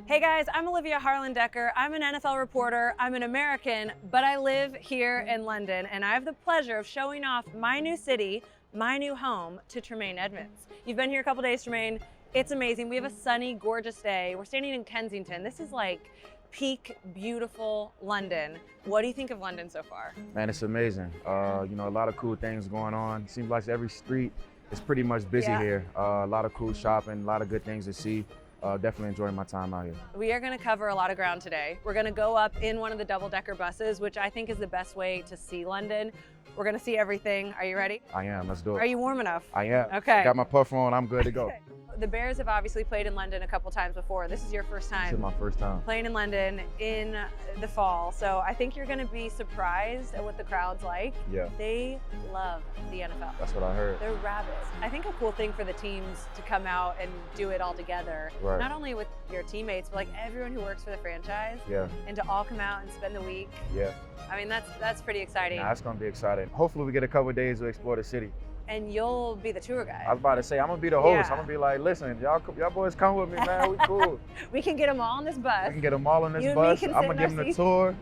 Hey guys, I'm Olivia Harlan Dekker. I'm an NFL reporter. I'm an American, but I live here in London, and I have the pleasure of showing off my new city, my new home, to Tremaine Edmunds. You've been here a couple days, Tremaine. It's amazing. We have a sunny, gorgeous day. We're standing in Kensington. This is like peak, beautiful London. What do you think of London so far? Man, it's amazing. A lot of cool things going on. Seems like every street is pretty much busy here. A lot of cool shopping, a lot of good things to see. Definitely enjoying my time out here. We are going to cover a lot of ground today. We're going to go up in one of the double-decker buses, which I think is the best way to see London. We're going to see everything. Are you ready? I am. Let's do it. Are you warm enough? I am. Okay. Got my puffer on. I'm good to go. The Bears have obviously played in London a couple times before. This is your first time. This is my first time playing in London in the fall. So I think you're going to be surprised at what the crowd's like. Yeah. They love the NFL. That's what I heard. They're rabid. I think a cool thing for the teams to come out and do it all together, right. Not only with your teammates, but like everyone who works for the franchise. Yeah. And to all come out and spend the week. Yeah. I mean, that's pretty exciting. Nah, that's going to be exciting. Hopefully we get a couple of days to explore the city. And you'll be the tour guide. I was about to say, I'm going to be the host. Yeah. I'm going to be like, listen, y'all boys come with me, man. We cool. We can get them all on this bus. We can get them all on this bus. I'm going to give them the tour.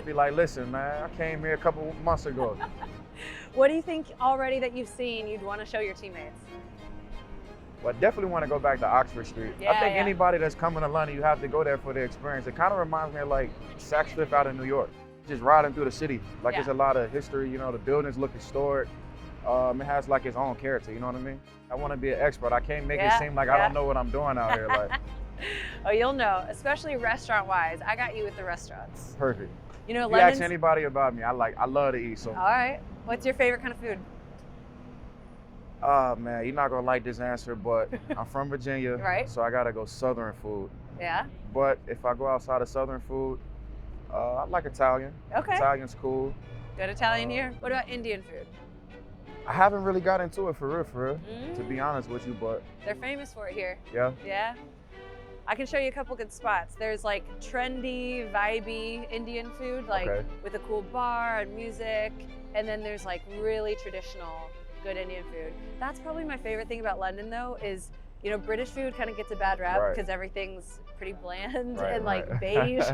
Be like, listen, man, I came here a couple months ago. What do you think already that you've seen you'd want to show your teammates? Well, I definitely want to go back to Oxford Street. Yeah, I think anybody that's coming to London, you have to go there for the experience. It kind of reminds me of like Saks Fifth out in New York. Just riding through the city. Like there's a lot of history, you know, the buildings look historic. It has like its own character, you know what I mean? I want to be an expert. I can't make it seem like I don't know what I'm doing out here. Like. Oh, you'll know, especially restaurant-wise. I got you with the restaurants. Perfect. You know, if you ask anybody about me, I love to eat. So. All right. What's your favorite kind of food? Man, you're not gonna like this answer, but I'm from Virginia, right? So I gotta go Southern food. Yeah. But if I go outside of Southern food, I like Italian. Okay. Italian's cool. Good Italian here. What about Indian food? I haven't really got into it for real, to be honest with you, but. They're famous for it here. Yeah? Yeah. I can show you a couple good spots. There's like trendy, vibey Indian food, like with a cool bar and music. And then there's like really traditional, good Indian food. That's probably my favorite thing about London though, is, you know, British food kind of gets a bad rap because everything's pretty bland and like beige.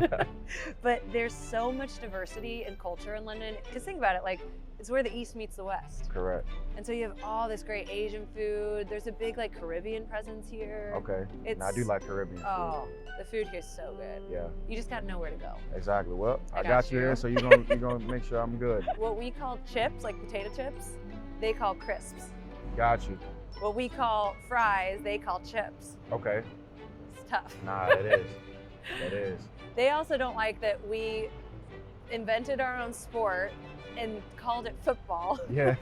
But there's so much diversity and culture in London. Because think about it, like it's where the East meets the West. Correct. And so you have all this great Asian food. There's a big like Caribbean presence here. Okay. I do like Caribbean food. Oh, the food here's so good. Yeah. You just gotta know where to go. Exactly. Well, I got you here, so you're gonna make sure I'm good. What we call chips, like potato chips, they call crisps. Got you. What we call fries, they call chips. Okay. It's tough. Nah, it is. It is. They also don't like that we invented our own sport and called it football. Yeah.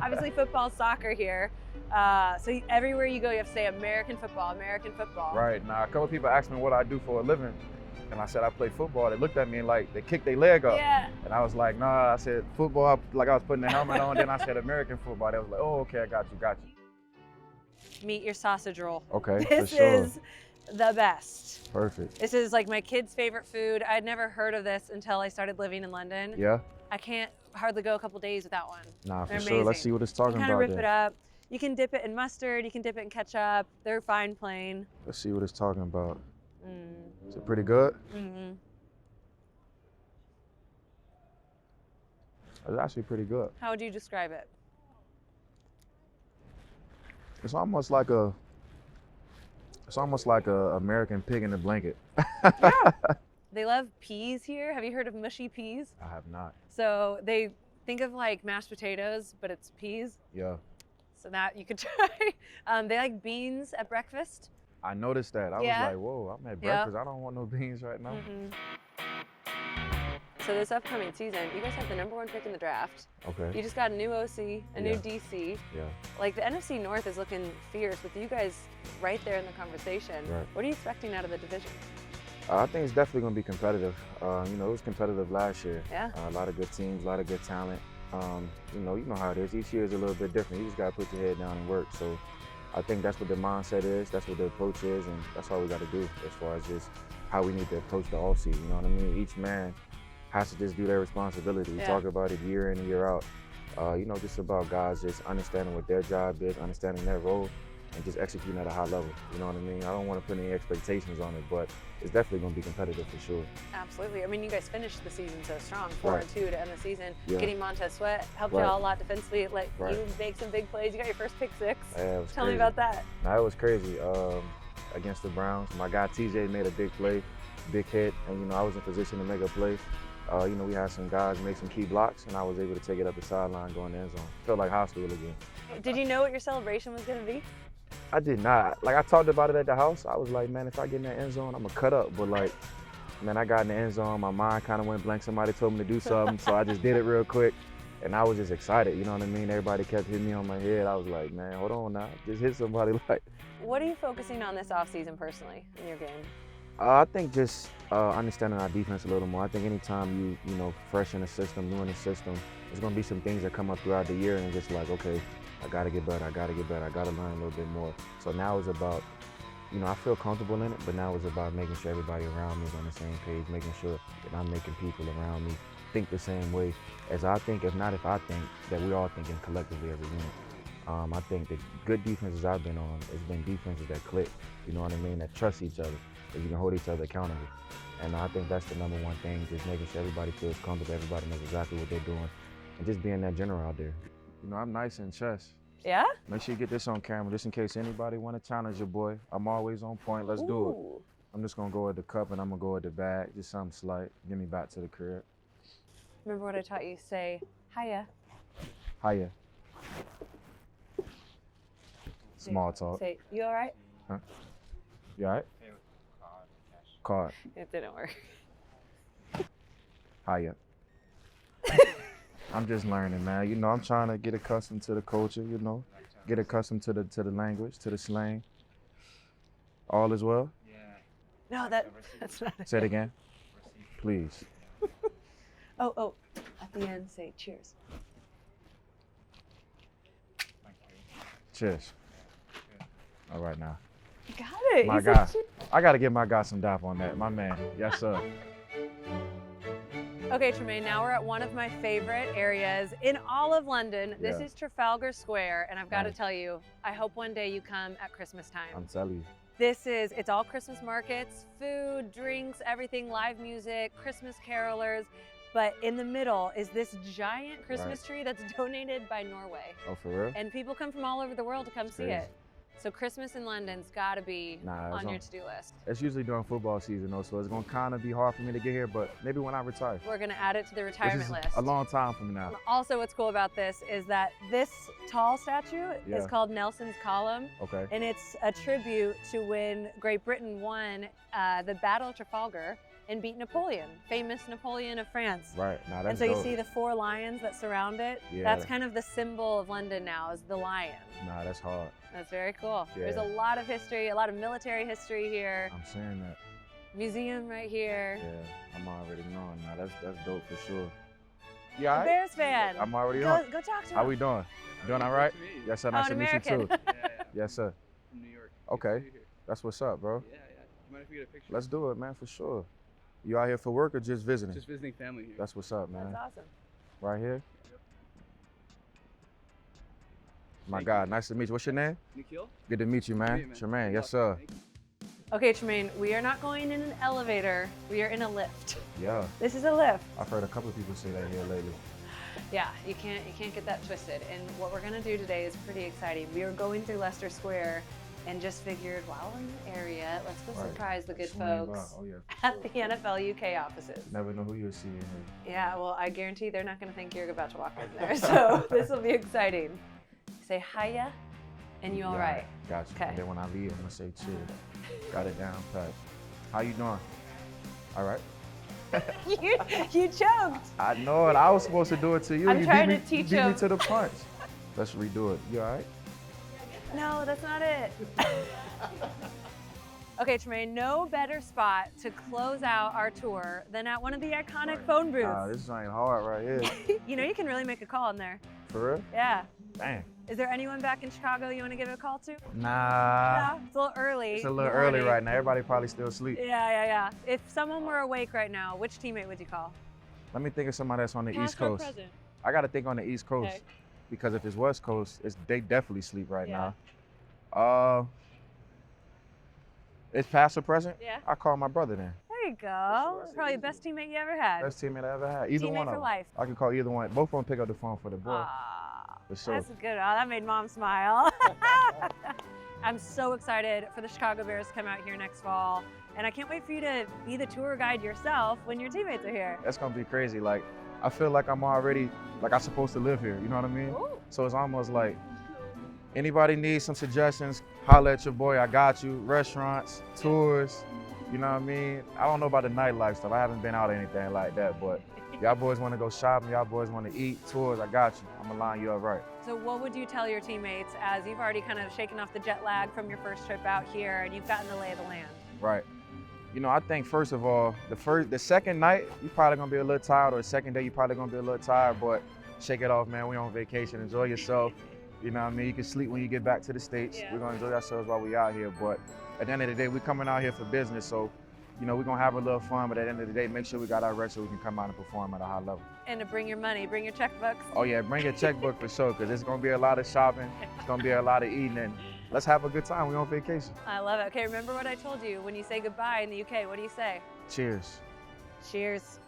Obviously football, soccer here. So everywhere you go, you have to say American football, American football. Right. Now, a couple people asked me what I do for a living. And I said I play football. They looked at me and like they kicked their leg up. Yeah. And I was like, nah. I said football, like I was putting the helmet on. Then I said American football. They was like, oh, okay, I got you. Meet your sausage roll. Okay, this for sure. is the best. Perfect. This is like my kid's favorite food. I'd never heard of this until I started living in London. Yeah. I can't hardly go a couple days without one. Nah, They're for sure. amazing. Let's see what it's talking about. You kind of rip it up. You can dip it in mustard. You can dip it in ketchup. They're fine plain. Let's see what it's talking about. Is it pretty good? Mm-hmm. It's actually pretty good. How would you describe it? It's almost like a American pig in a blanket. Yeah. They love peas here. Have you heard of mushy peas? I have not. So they think of like mashed potatoes, but it's peas. Yeah. So that you could try. They like beans at breakfast. I noticed that. I was like, whoa, I'm at breakfast. I don't want no beans right now. So this upcoming season, you guys have the #1 pick in the draft. Okay. You just got a new OC, a new DC. Yeah. Like the NFC North is looking fierce with you guys right there in the conversation. Right. What are you expecting out of the division? I think it's definitely going to be competitive. You know, it was competitive last year. Yeah. A lot of good teams, a lot of good talent. You know how it is. Each year is a little bit different. You just got to put your head down and work. So I think that's what the mindset is. That's what the approach is. And that's all we got to do as far as just how we need to approach the offseason. You know what I mean? Each man has to just do their responsibility. We talk about it year in and year out. You know, just about guys just understanding what their job is, understanding their role, and just executing at a high level. You know what I mean? I don't want to put any expectations on it, but it's definitely going to be competitive for sure. Absolutely. I mean, you guys finished the season so strong, 4-2 to end the season. Yeah. Getting Montez Sweat helped y'all a lot defensively. Like you make some big plays. You got your first pick 6. Yeah, it was Tell crazy. me about that. Nah, it was crazy. Against the Browns, my guy TJ made a big play, big hit, and you know I was in position to make a play. You know, we had some guys make some key blocks, and I was able to take it up the sideline, going in the end zone. Felt like high school again. Did you know what your celebration was going to be? I did not. Like, I talked about it at the house. I was like, man, if I get in that end zone, I'm gonna cut up. But like, man, I got in the end zone, my mind kind of went blank. Somebody told me to do something, so I just did it real quick. And I was just excited, you know what I mean? Everybody kept hitting me on my head. I was like, man, hold on now. Just hit somebody like. What are you focusing on this offseason personally in your game? I think just understanding our defense a little more. I think anytime you know, fresh in the system, new in the system, there's gonna be some things that come up throughout the year and just like, okay, I gotta get better, I gotta learn a little bit more. So now it's about, you know, I feel comfortable in it, but now it's about making sure everybody around me is on the same page, making sure that I'm making people around me think the same way as I think, if not if I think, that we're all thinking collectively as a unit. I think the good defenses I've been on has been defenses that click, you know what I mean, that trust each other, that you can hold each other accountable. And I think that's the number one thing, just making sure everybody feels comfortable, everybody knows exactly what they're doing, and just being that general out there. You know, I'm nice in chess. Yeah? Make sure you get this on camera, just in case anybody want to challenge your boy. I'm always on point, let's do it. I'm just gonna go at the cup and I'm gonna go at the bag, just something slight, get me back to the crib. Remember what I taught you? Say, hiya. Hiya. Small talk. Say, you all right? Huh? You all right? Card. It didn't work. Hiya. I'm just learning, man. You know, I'm trying to get accustomed to the culture, you know, get accustomed to the language, to the slang. All is well? Yeah. No, that's not it. Say it again, please. Oh, at the end, say cheers. Cheers. All right now. You got it. My guy. I got to give my guy some dap on that. My man. Yes, sir. Okay, Tremaine, now we're at one of my favorite areas in all of London. This is Trafalgar Square, and I've got to tell you, I hope one day you come at Christmas time. I'm telling you. It's all Christmas markets, food, drinks, everything, live music, Christmas carolers. But in the middle is this giant Christmas tree that's donated by Norway. Oh, for real? And people come from all over the world to come see it. So Christmas in London's got to be on your to-do list. It's usually during football season, though, so it's going to kind of be hard for me to get here, but maybe when I retire. We're going to add it to the retirement list. A long time from now. Also, what's cool about this is that this tall statue is called Nelson's Column. Okay. And it's a tribute to when Great Britain won the Battle of Trafalgar and beat Napoleon, famous Napoleon of France. Right. Now that's And so you dope. see the 4 lions that surround it. Yeah. That's kind of the symbol of London now, is the lion. Nah, that's hard. That's very cool. Yeah. There's a lot of history, a lot of military history here. I'm saying that. Museum right here. Yeah, I'm already knowing. Now that's dope for sure. You all right? Bears fan. I'm already on. Go talk to him. How we doing? Doing all right? Yes, sir. Nice an to meet you American. too. Yes, sir. From New York. Okay. That's what's up, bro. Yeah. You mind if we get a picture? Let's do it, man, for sure. You out here for work or just visiting? Just visiting family here. That's what's up, man. That's awesome. Right here? My God, nice to meet you. What's your name? Nikhil? Good to meet you, man. Tremaine, yes, sir. Okay, Tremaine, we are not going in an elevator. We are in a lift. Yeah. This is a lift. I've heard a couple of people say that here lately. Yeah, you can't get that twisted. And what we're gonna do today is pretty exciting. We are going through Leicester Square and just figured while we're in the area, let's go surprise the good folks at the NFL UK offices. Never know who you'll see in here. Yeah, well, I guarantee they're not gonna think you're about to walk in there. So this will be exciting. Say hiya, and you all right? Gotcha. Okay. And then when I leave, I'm gonna say chill. Got it down pat. How you doing? All right. you choked. I know it. I was supposed to do it to you. I'm you trying beat to teach me, him. Beat me to the punch. Let's redo it. You all right? No, that's not it. Okay, Tremaine, no better spot to close out our tour than at one of the iconic phone booths. This ain't hard right here. You know, you can really make a call in there. For real? Yeah. Damn. Is there anyone back in Chicago you want to give a call to? Nah. No, it's a little early. It's a little early right now. Everybody probably still asleep. Yeah. If someone were awake right now, which teammate would you call? Let me think of somebody that's on the East Past or Coast. present? I got to think on the East Coast. Okay. Because if it's West Coast, they definitely sleep right now. It's past or present? Yeah. I call my brother then. There you go. Sure, Probably the best teammate you ever had. Best teammate I ever had. Either Teammate one for of them. life. I can call either one. Both of them pick up the phone for the boy. For sure. That's good. Oh, that made Mom smile. I'm so excited for the Chicago Bears to come out here next fall. And I can't wait for you to be the tour guide yourself when your teammates are here. That's gonna be crazy. Like, I feel like I'm already, like I'm supposed to live here, you know what I mean? Ooh. So it's almost like, anybody needs some suggestions, holla at your boy, I got you. Restaurants, tours, you know what I mean? I don't know about the nightlife stuff. I haven't been out or anything like that, but y'all boys wanna go shopping, y'all boys wanna eat, tours, I got you. I'm gonna line you up right. So what would you tell your teammates as you've already kind of shaken off the jet lag from your first trip out here and you've gotten the lay of the land? Right. You know, I think first of all, the second night, you're probably gonna be a little tired, or the second day, you're probably gonna be a little tired, but shake it off, man. We on vacation, enjoy yourself. You know what I mean? You can sleep when you get back to the States. Yeah. We're gonna enjoy ourselves while we out here, but at the end of the day, we're coming out here for business, so, you know, we're gonna have a little fun, but at the end of the day, make sure we got our rest so we can come out and perform at a high level. And to bring your money, bring your checkbooks. Oh yeah, bring your checkbook for sure, because it's gonna be a lot of shopping, it's gonna be a lot of eating, and let's have a good time. We're on vacation. I love it. Okay, remember what I told you when you say goodbye in the UK, what do you say? Cheers. Cheers.